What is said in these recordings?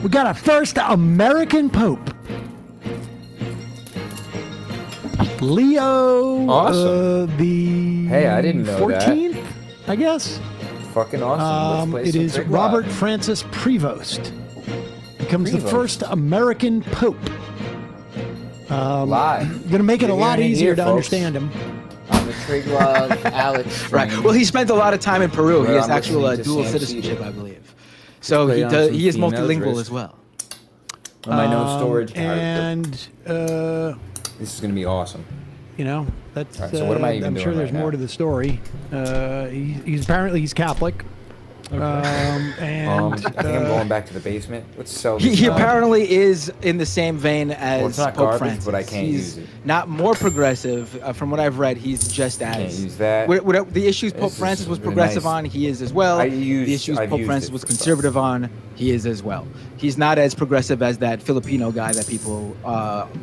We got a first American Pope. Leo Awesome. the Hey, I didn't know 14th, I guess. Fucking awesome. Let's It play is some Triglav. Robert Francis Prevost. Becomes the first American Pope. Live. Going to make it a You're lot hearing it easier here, to folks. understand him. On the Triglav Alex Right. train. Well, he spent a lot of time in Peru. He Where has I'm actual listening to dual Sam citizenship, Cedar. I believe. So Play he on does. some He is females multilingual wrist. as well. On my no storage character. And This is going to be awesome. you know, that's. All right, so what am I even I'm doing sure there's right more now? to the story. He's apparently Catholic. And I think I'm going back to the basement. Let's sell this. He stuff. apparently is in the same vein as Well, it's not Pope garbage, Francis. but I can't He's use it. not more progressive. From what I've read, he's just as. Can't use that. The issues Pope This is Francis was really progressive nice. on, he is as well. I've The issues Pope used Francis it was for conservative on, he is as well. He's not as progressive as that Filipino guy that people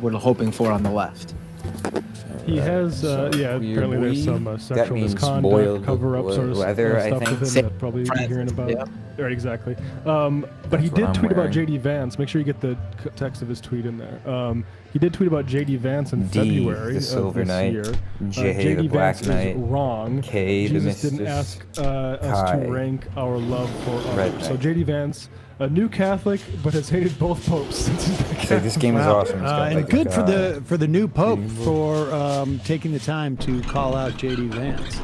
were hoping for on the left. He has, yeah, weird apparently there's weed. some That sexual means misconduct, boiled cover-up sort of leather, I stuff think. with him that probably you've been hearing about. Yeah. Right, exactly. But he what did I'm tweet about wearing. J.D. Vance. Make sure you get the text of his tweet in there. He did tweet about J.D. Vance in D, February the of Silver this Knight. year. J, J.D. the Black Vance Knight. is wrong. K, the Jesus didn't Mistress. ask us Chi. to rank our love for Red others. So Knight. J.D. Vance, a new Catholic, but has hated both popes since he's been So this game is Wow. awesome. It's got And like a good for guy. the new Pope Medieval. for taking the time to call out J.D. Vance.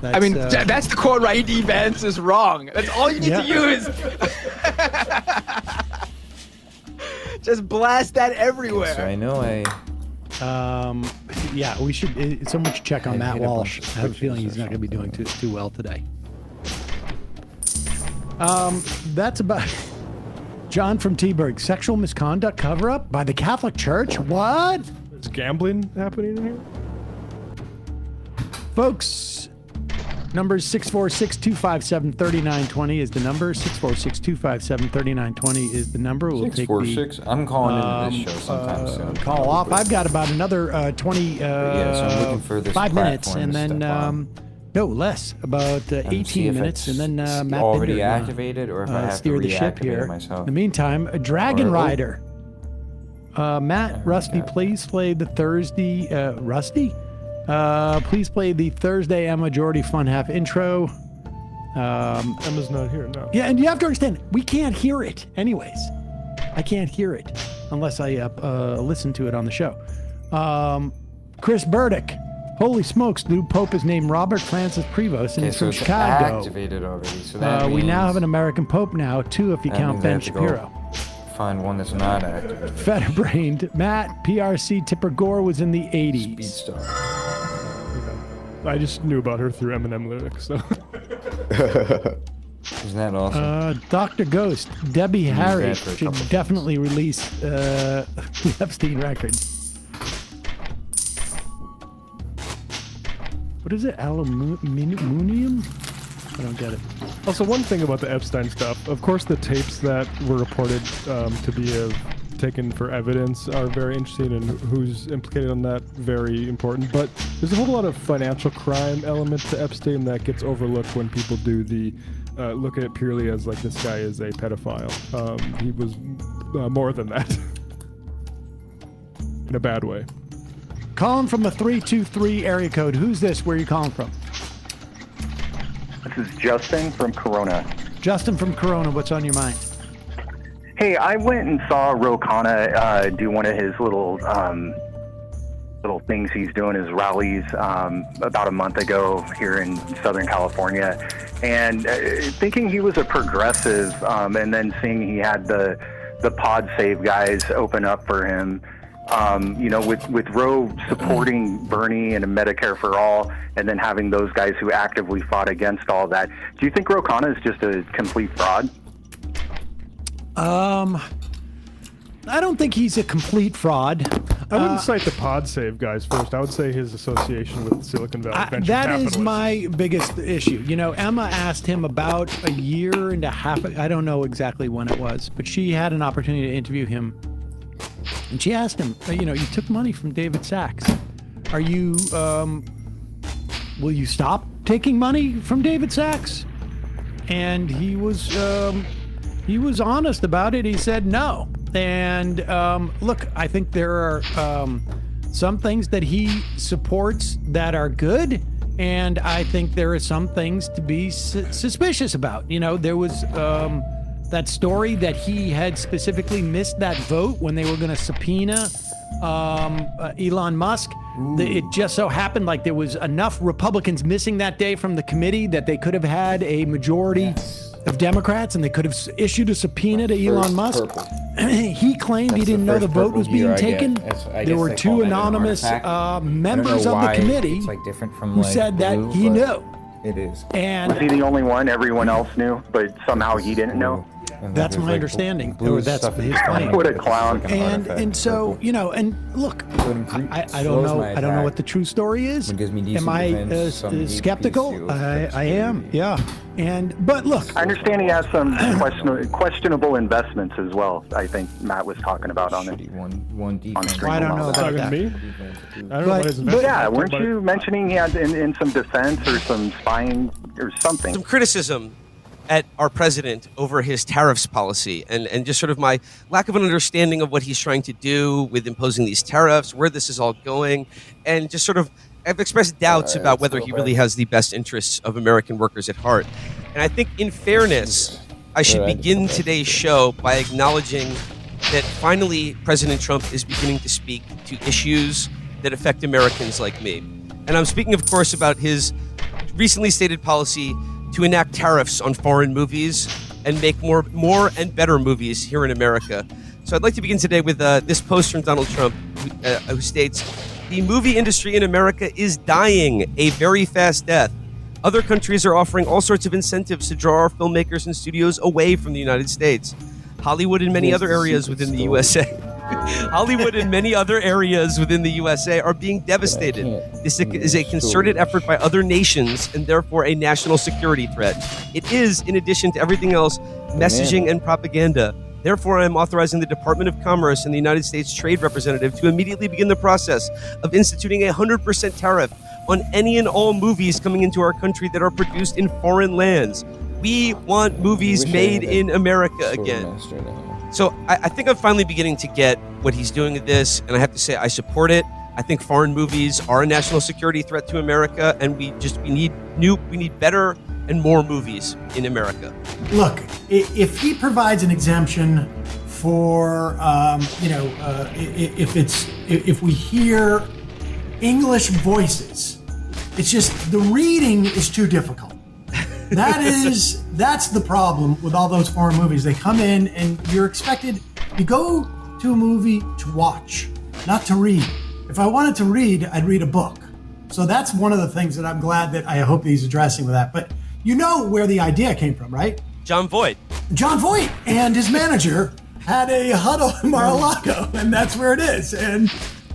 That's, I mean, that's the quote, right? D. Vance is wrong. That's all you need Yeah. to use. Just blast that everywhere. So I know yeah, we should. Someone should check on I Matt hit a bunch Walsh. of I have a feeling switches he's or not going to be doing something. too well today. That's about John from T-Burg. Sexual misconduct cover-up by the Catholic Church. What, Is gambling happening in here? folks? Number 646-257-3920 is the number. 646-257-3920 is the number. We'll take the 646. I'm calling into this show sometime soon. call off. I've got about another 20, yeah, so I'm looking for this 5 minutes, platform and to then step on. no less, about And see 18 if minutes, and it's then Matt already Binder, activated, or if I have to steer the ship reactivate here. it myself. In the meantime, a Dragon Or- Rider. Matt, Rusty, got it. please play the Thursday. Rusty, please play the Thursday Emma Jordy Fun Half intro. Emma's not here, no. Yeah, and you have to understand, we can't hear it anyways. I can't hear it unless I listen to it on the show. Chris Burdick. Holy smokes, new Pope is named Robert Francis Prevost, and Okay, he's so from it's Chicago. activated already. So that We now means have an American Pope now, 2 if you that count means I Ben have to go Shapiro. Find one that's not activated. Feta-brained. Matt, PRC Tipper Gore was in the 80s. Speedstar. I just knew about her through Eminem lyrics, so. Isn't that awesome? Dr. Ghost, Debbie Harry that for a should couple of definitely release the Epstein record. What is it? Aluminium? I don't get it. Also, one thing about the Epstein stuff, of course, the tapes that were reported to be taken for evidence are very interesting, and who's implicated on that, very important. But there's a whole lot of financial crime element to Epstein that gets overlooked when people do the look at it purely as like this guy is a pedophile. He was more than that, in a bad way. Calling from the 323 area code. Who's this? Where are you calling from? This is Justin from Corona. Justin from Corona. What's on your mind? Hey, I went and saw Ro Khanna do one of his little things he's doing, his rallies, about a month ago here in Southern California. And thinking he was a progressive, and then seeing he had the Pod Save guys open up for him. With Roe supporting Bernie and a Medicare for all, and then having those guys who actively fought against all that, do you think Ro Khanna is just a complete fraud? I don't think he's a complete fraud. I wouldn't cite the Pod Save guys first. I would say his association with Silicon Valley venture That capitalists. is my biggest issue. You know, Emma asked him about a year and a half. I don't know exactly when it was, but she had an opportunity to interview him. And she asked him, you took money from David Sachs. Are you, will you stop taking money from David Sachs? And he was, he was honest about it. He said no. And look, I think there are some things that he supports that are good, and I think there are some things to be suspicious about. You know, there was that story that he had specifically missed that vote when they were going to subpoena Elon Musk. It just so happened like there was enough Republicans missing that day from the committee that they could have had a majority of Democrats, and they could have issued a subpoena to Elon Musk. He claimed he didn't know the vote was being taken. There were two anonymous members of the committee it's like different from who like said that blue, he but knew. It is. And Was he the only one? Everyone else knew, but somehow he didn't know? And that's there's, my like, understanding. blue Or that's stuff in his the claim. What a clown. Like an And artifact, so, purple. you know, and look, I don't know. I don't know what the true story is. When it gives me decent Am I defense, some deep skeptical? feels I am. Yeah. But look, I understand he has some questionable investments as well. I think Matt was talking about on it. Shitty one defense. stream. I don't know about Talking to that. me? I don't know what his But investment yeah, is, weren't but- you mentioning he had in some defense or some spying or something? Some criticism at our president over his tariffs policy and just sort of my lack of an understanding of what he's trying to do with imposing these tariffs, where this is all going, and just sort of I've expressed doubts about whether he really has the best interests of American workers at heart. And I think in fairness, I should begin today's show by acknowledging that finally President Trump is beginning to speak to issues that affect Americans like me. And I'm speaking, of course, about his recently stated policy to enact tariffs on foreign movies and make more and better movies here in America. So I'd like to begin today with this post from Donald Trump, who states, "The movie industry in America is dying a very fast death. Other countries are offering all sorts of incentives to draw our filmmakers and studios away from the United States. Hollywood and many other areas within the USA." Hollywood and many other areas within the USA are being devastated. This is a concerted effort by other nations and therefore a national security threat. It is, in addition to everything else, messaging and propaganda. Therefore, I am authorizing the Department of Commerce and the United States Trade Representative to immediately begin the process of instituting a 100% tariff on any and all movies coming into our country that are produced in foreign lands. We want movies made in America again. So I think I'm finally beginning to get what he's doing with this, and I have to say I support it. I think foreign movies are a national security threat to America, and we need better and more movies in America. Look, if he provides an exemption for, if we hear English voices, it's just the reading is too difficult. That's the problem with all those foreign movies. They come in and you go to a movie to watch, not to read. If I wanted to read, I'd read a book. So that's one of the things that I'm glad that I hope he's addressing with that. But you know where the idea came from, right? John Voight And his manager had a huddle in Mar-a-Lago, and that's where it is.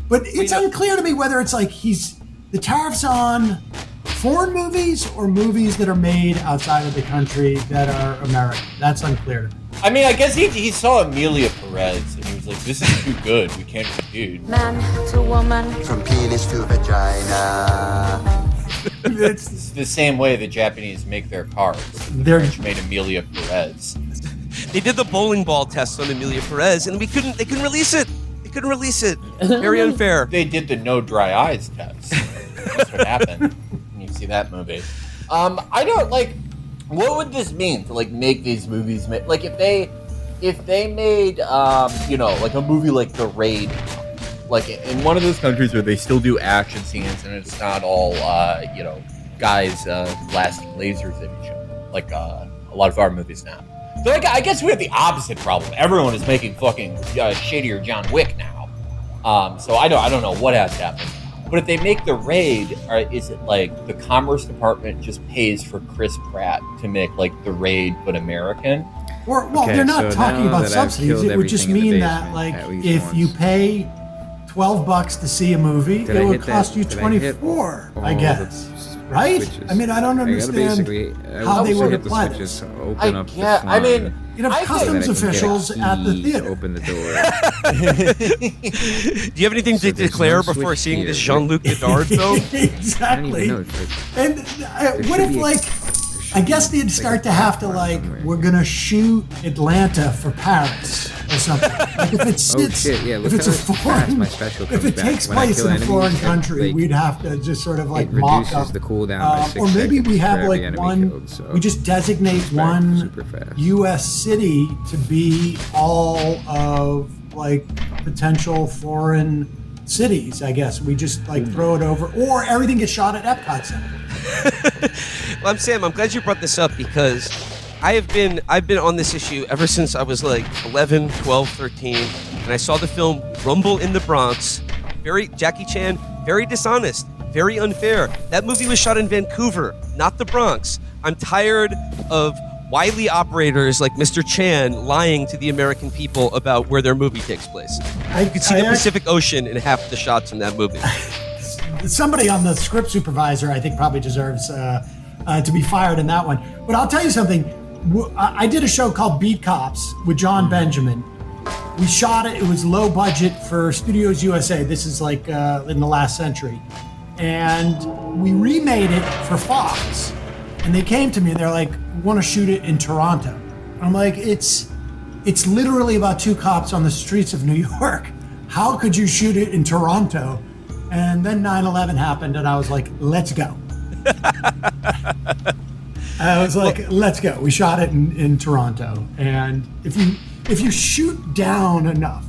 But it's unclear to me whether it's like the tariffs on foreign movies or movies that are made outside of the country that are American. That's unclear to me. I mean, I guess he saw Amelia Perez and he was like, "This is too good. We can't compete." Man to woman. From penis to vagina. It's the same way the Japanese make their cars. The French made Amelia Perez. They did the bowling ball test on Amelia Perez, and they couldn't release it. They couldn't release it. Very unfair. They did the no dry eyes test. That's what happened. You see that movie. I don't like. What would this mean to like make these movies? Like if they made like a movie like The Raid, like in one of those countries where they still do action scenes and it's not all guys blasting lasers at each other like a lot of our movies now. So like I guess we have the opposite problem. Everyone is making fucking shadier John Wick now. So I don't know what has happened. But if they make The Raid, is it like the Commerce Department just pays for Chris Pratt to make like The Raid but American? They're not talking about subsidies. It would just mean that like if you pay $12 to see a movie, it would cost you $24, I guess. Right? Switches. I mean, I don't understand how they would apply this. Open up the I mean, you'd have customs officials at the theater. Open the door. Do you have anything to declare before seeing this Jean-Luc Godard film? Exactly. And what if like I guess they'd start to have to like, we're gonna shoot Atlanta for Paris or something. Like if it's if it's a foreign, if it takes place in a foreign country, we'd have to just sort of like mock up the cooldown by 6 or maybe we seconds have for every like enemy one. killed, so we just designate one super fast. U.S. city to be all of like potential foreign cities. I guess we just like throw it over, or everything gets shot at Epcot Center. Well, Sam, I'm glad you brought this up because I've been on this issue ever since I was like 11, 12, 13, and I saw the film Rumble in the Bronx. Very Jackie Chan, very dishonest, very unfair. That movie was shot in Vancouver, not the Bronx. I'm tired of wily operators like Mr. Chan lying to the American people about where their movie takes place. You can see the Pacific Ocean in half the shots in that movie. Somebody on the script supervisor, I think, probably deserves to be fired in that one. But I'll tell you something. I did a show called Beat Cops with John Benjamin. We shot it. It was low budget for Studios USA. This is like in the last century. And we remade it for Fox. And they came to me and they're like, we want to shoot it in Toronto. I'm like, it's literally about two cops on the streets of New York. How could you shoot it in Toronto? And then 9/11 happened and I was like, let's go. I was like, let's go. We shot it in Toronto. And if you shoot down enough,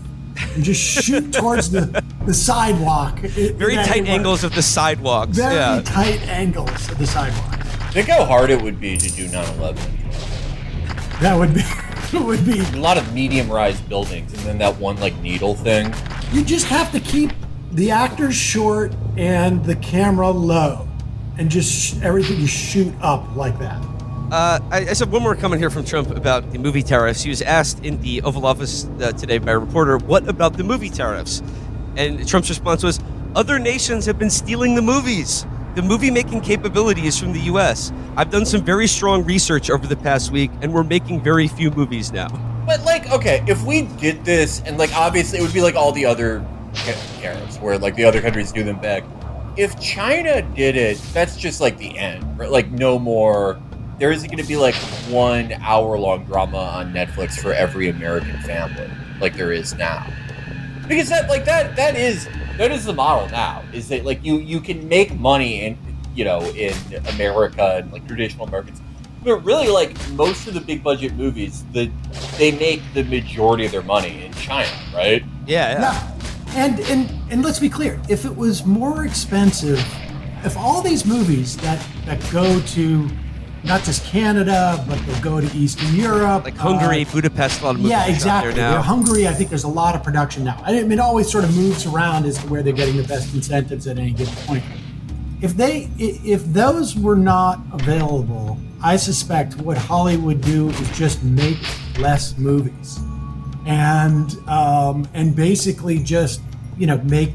you just shoot towards the sidewalk. Very tight angles of the sidewalks. Very tight angles of the sidewalk. Think how hard it would be to do 9/11. That would be, it would be a lot of medium-rise buildings, and then that one like needle thing. You just have to keep the actors short and the camera low, and just everything you shoot up like that. I said one more comment here from Trump about the movie tariffs. He was asked in the Oval Office today by a reporter, what about the movie tariffs? And Trump's response was, other nations have been stealing the movies. The movie-making capability is from the U.S. I've done some very strong research over the past week, and we're making very few movies now. But, like, okay, if we did this, and, like, obviously it would be like all the other tariffs, where, like, the other countries do them back. If China did it, that's just, like, the end, right? Like, no more... There isn't going to be, like, 1 hour-long drama on Netflix for every American family, like there is now. Because that is the model now, is that like you can make money in America and like traditional markets, but really like most of the big budget movies they make the majority of their money in China, right? Yeah. And let's be clear, if it was more expensive, if all these movies that go to not just Canada, but they'll go to Eastern Europe. Like Hungary, Budapest, a lot of movies exactly. out there now. Hungary, I think there's a lot of production now. I mean, it always sort of moves around as to where they're getting the best incentives at any given point. If those were not available, I suspect what Hollywood do is just make less movies. And basically just, make,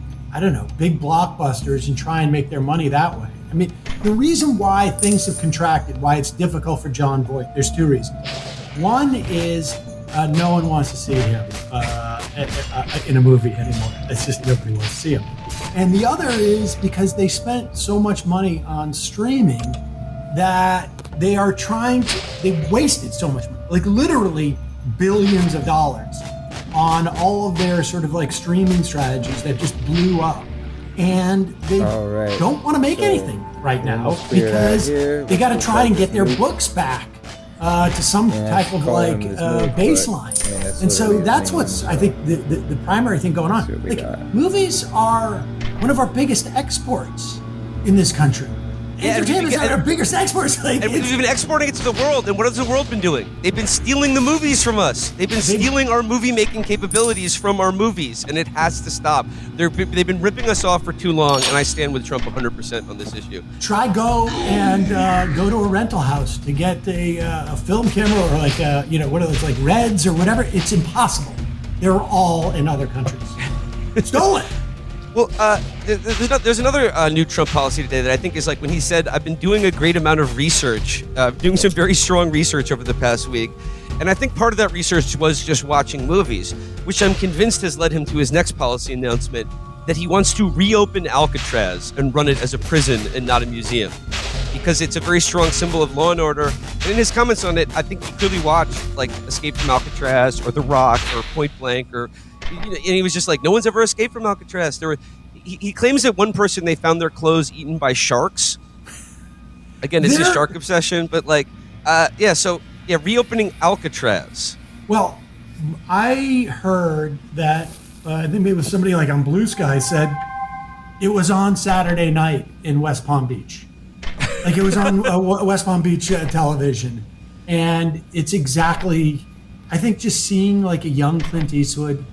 big blockbusters and try and make their money that way. I mean, the reason why things have contracted, why it's difficult for Jon Voight, there's two reasons. One is no one wants to see him in a movie anymore. It's just nobody wants to see him. And the other is because they spent so much money on streaming that they've wasted so much money, like literally billions of dollars on all of their sort of like streaming strategies that just blew up. And they don't want to make anything right now because they got to try and get their books back to some type of like baseline. And so that's what's, I think, the primary thing going on. Like, movies are one of our biggest exports in this country. Entertainment is our biggest exports. And we've been exporting it to the world. And what has the world been doing? They've been stealing the movies from us. They've been stealing our movie-making capabilities from our movies, and it has to stop. They've been ripping us off for too long, and I stand with Trump 100% on this issue. Try go to a rental house to get a film camera or like what are those, like Reds or whatever. It's impossible. They're all in other countries. Stolen. Well, there's another new Trump policy today that I think is like when he said, I've been doing a great amount of research, doing some very strong research over the past week. And I think part of that research was just watching movies, which I'm convinced has led him to his next policy announcement that he wants to reopen Alcatraz and run it as a prison and not a museum. because it's a very strong symbol of law and order. And in his comments on it, I think he clearly watched like Escape from Alcatraz or The Rock or Point Blank, or and he was just like, no one's ever escaped from Alcatraz. He claims that one person, they found their clothes eaten by sharks. Again, it's his shark obsession, but like, reopening Alcatraz. Well, I heard that I think maybe it was somebody like on Blue Sky said it was on Saturday night in West Palm Beach. Like it was on West Palm Beach television, and it's exactly. I think just seeing like a young Clint Eastwood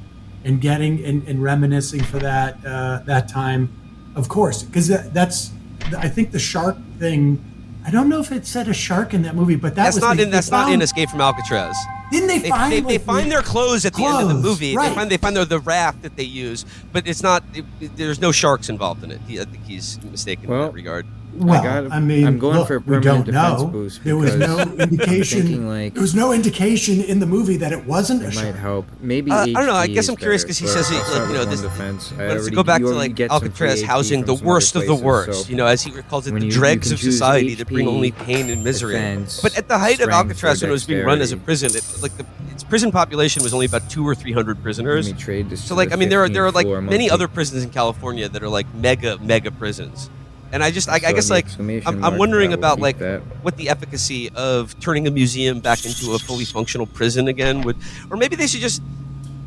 and getting and reminiscing for that time, of course, because that's. I think the shark thing. I don't know if it said a shark in that movie, but that's not in Escape from Alcatraz. Didn't they find? They find their clothes at the end of the movie. Right. They find the raft that they use, but it's not. There's no sharks involved in it. I think he's mistaken in that regard. Well, I'm going for a permanent defense boost. There was no indication. There was no indication in the movie that it wasn't a shark. Might help. Maybe I don't know. I guess I'm curious because he says let's go back to like Alcatraz housing the worst of the worst. As he calls it, the dregs of society that bring only pain and misery. But at the height of Alcatraz, when it was being run as a prison, its prison population was only about 200 or 300 prisoners. So like, I mean, there are like many other prisons in California that are like mega prisons. And I guess like I'm wondering about like what the efficacy of turning a museum back into a fully functional prison again would, or maybe they should just,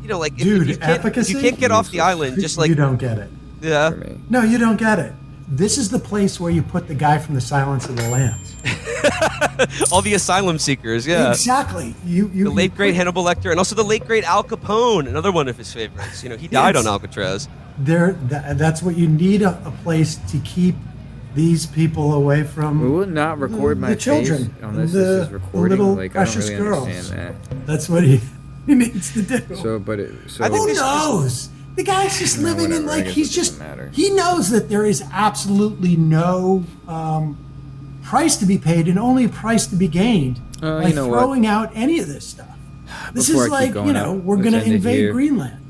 like if you can't get off the island, just like you don't get it. Yeah. No, you don't get it. This is the place where you put the guy from the Silence of the Lambs. All the asylum seekers, yeah. Exactly. The late great Hannibal Lecter, and also the late great Al Capone, another one of his favorites. He died on Alcatraz. That's what you need, a place to keep these people away from. We will not record my children face unless this is recording. Little like precious I don't really girls. understand that. That's what he needs to do. Who knows? The guy's just living in like he knows that there is absolutely no price to be paid and only a price to be gained by throwing out any of this stuff. This is like we're going to invade Greenland.